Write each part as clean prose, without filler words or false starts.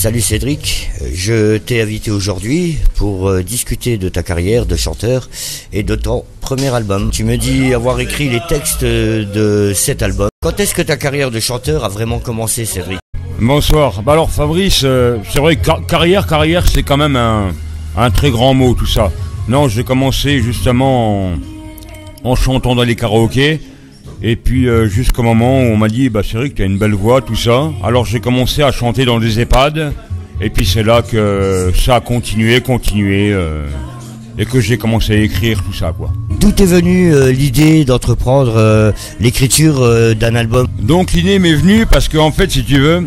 Salut Cédric, je t'ai invité aujourd'hui pour discuter de ta carrière de chanteur et de ton premier album. Tu me dis avoir écrit les textes de cet album. Quand est-ce que ta carrière de chanteur a vraiment commencé, Cédric? Bonsoir. Bah alors Fabrice, c'est vrai que carrière c'est quand même un très grand mot tout ça. Non, j'ai commencé justement en chantant dans les karaokés. Et puis jusqu'au moment où on m'a dit, bah Cédric, tu as une belle voix, tout ça. Alors j'ai commencé à chanter dans des EHPAD. Et puis c'est là que ça a continué, et que j'ai commencé à écrire tout ça, quoi. D'où est venue l'idée d'entreprendre l'écriture d'un album? Donc l'idée m'est venue parce que en fait, si tu veux,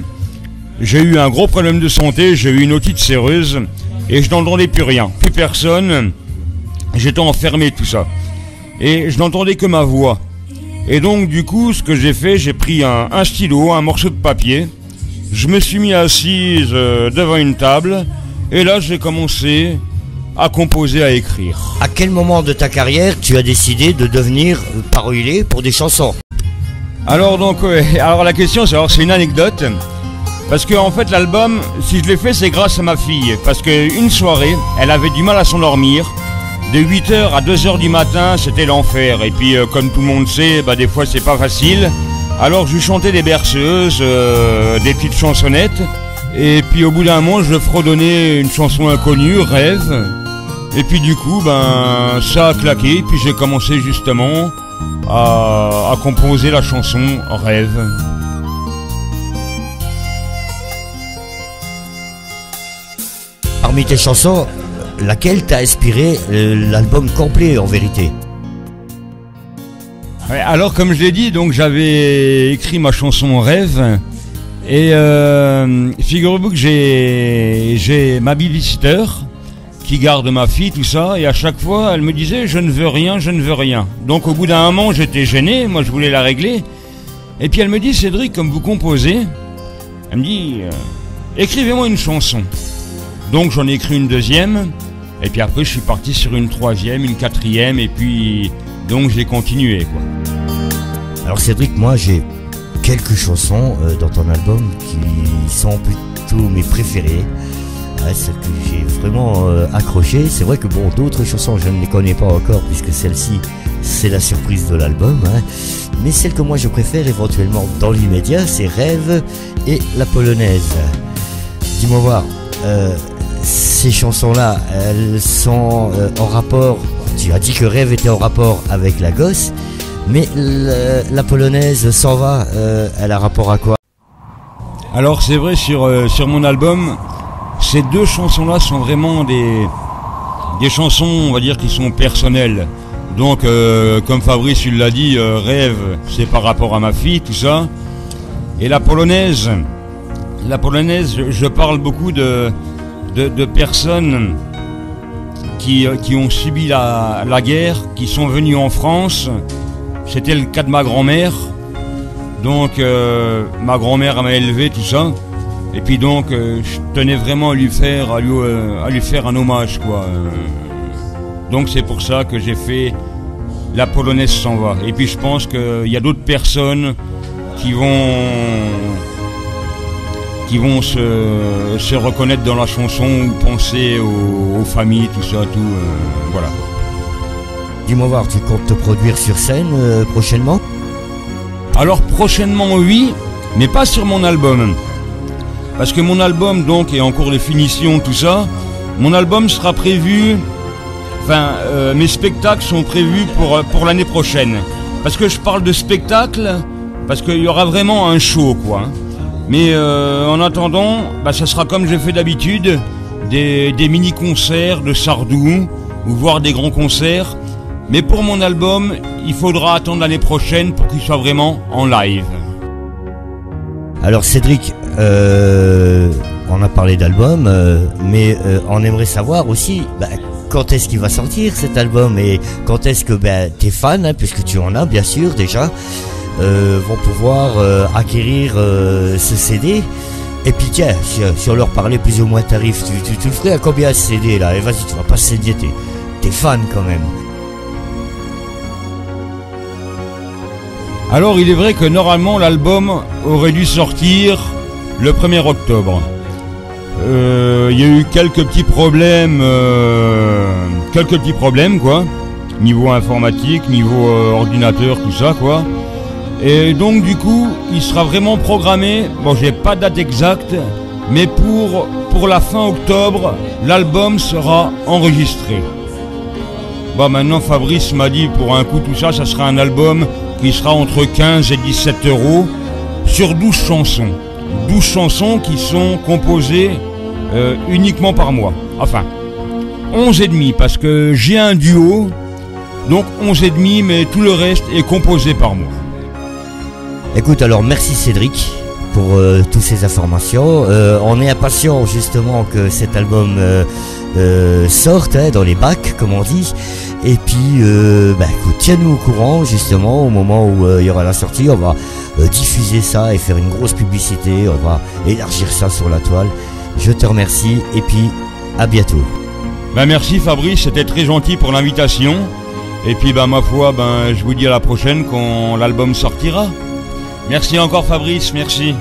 j'ai eu un gros problème de santé, j'ai eu une otite séreuse et je n'entendais plus rien, plus personne. J'étais enfermé, tout ça. Et je n'entendais que ma voix. Et donc du coup, ce que j'ai fait, j'ai pris un stylo, un morceau de papier, je me suis mis assise devant une table, et là j'ai commencé à composer, à écrire. À quel moment de ta carrière tu as décidé de devenir parolier pour des chansons? Alors donc, alors la question c'est une anecdote, parce que en fait l'album, si je l'ai fait, c'est grâce à ma fille, parce qu'une soirée, elle avait du mal à s'endormir. De 8h à 2h du matin, c'était l'enfer. Et puis, comme tout le monde sait, bah, des fois, c'est pas facile. Alors, je lui chantais des berceuses, des petites chansonnettes. Et puis, au bout d'un moment, je fredonnais une chanson inconnue, Rêve. Et puis, du coup, ben, ça a claqué. Puis, j'ai commencé justement à composer la chanson Rêve. Parmi tes chansons, laquelle t'a inspiré l'album complet en vérité? Ouais, alors comme je l'ai dit, donc j'avais écrit ma chanson Rêve et figurez-vous que j'ai ma babysitter qui garde ma fille, tout ça, et à chaque fois elle me disait je ne veux rien. Donc au bout d'un moment j'étais gêné, moi je voulais la régler, et puis elle me dit Cédric, comme vous composez, elle me dit écrivez-moi une chanson. Donc j'en ai écrit une deuxième. Et puis après je suis parti sur une troisième, une quatrième, et puis donc j'ai continué, quoi. Alors Cédric, moi j'ai quelques chansons dans ton album qui sont plutôt mes préférées, celles que j'ai vraiment accrochées. C'est vrai que bon, d'autres chansons je ne les connais pas encore puisque celle-ci c'est la surprise de l'album, mais celle que moi je préfère éventuellement dans l'immédiat, c'est Rêve et La Polonaise. Dis-moi voir, ces chansons-là, elles sont en rapport, tu as dit que Rêve était en rapport avec la gosse, mais la Polonaise s'en va, elle a rapport à quoi? Alors c'est vrai, sur mon album, ces deux chansons-là sont vraiment des chansons, on va dire, qui sont personnelles. Donc comme Fabrice il l'a dit, Rêve, c'est par rapport à ma fille, tout ça. Et la Polonaise, je parle beaucoup de personnes qui ont subi la guerre, qui sont venues en France. C'était le cas de ma grand-mère. Donc ma grand-mère m'a élevé, tout ça. Et puis donc je tenais vraiment à lui faire un hommage, quoi. Donc c'est pour ça que j'ai fait La Polonaise s'en va. Et puis je pense qu'il y a d'autres personnes qui vont se reconnaître dans la chanson ou penser aux familles, tout ça, voilà. Dis-moi voir, tu comptes te produire sur scène prochainement? Alors prochainement oui, mais pas sur mon album. Parce que mon album donc est en cours de finition, tout ça. Mon album sera prévu, mes spectacles sont prévus pour l'année prochaine. Parce que je parle de spectacle, parce qu'il y aura vraiment un show, quoi. Mais en attendant, ça sera comme j'ai fait d'habitude, des mini-concerts de Sardou, ou voire des grands concerts. Mais pour mon album, il faudra attendre l'année prochaine pour qu'il soit vraiment en live. Alors Cédric, on a parlé d'album, mais on aimerait savoir aussi quand est-ce qu'il va sortir cet album, et quand est-ce que tes fans, puisque tu en as bien sûr déjà, vont pouvoir acquérir ce CD. Et puis tiens, si on leur parlait plus ou moins tarif, tu le ferais à combien ce CD là? Et vas-y, tu vas pas céder tes fans quand même. Alors il est vrai que normalement l'album aurait dû sortir le 1er octobre. Il y a eu quelques petits problèmes quoi, niveau informatique, niveau ordinateur, tout ça quoi. Et donc du coup, il sera vraiment programmé, bon j'ai pas de date exacte, mais pour la fin octobre, l'album sera enregistré. Bon maintenant Fabrice m'a dit pour un coup tout ça, ça sera un album qui sera entre 15 et 17 € sur 12 chansons. 12 chansons qui sont composées uniquement par moi. Enfin, 11 et demi parce que j'ai un duo, donc 11 et demi, mais tout le reste est composé par moi. Écoute, alors merci Cédric pour toutes ces informations. On est impatient justement que cet album sorte dans les bacs, comme on dit. Et puis, écoute, tiens-nous au courant justement au moment où il y aura la sortie. On va diffuser ça et faire une grosse publicité. On va élargir ça sur la toile. Je te remercie et puis à bientôt. Merci Fabrice, c'était très gentil pour l'invitation. Et puis ma foi, je vous dis à la prochaine quand l'album sortira. Merci encore Fabrice, merci.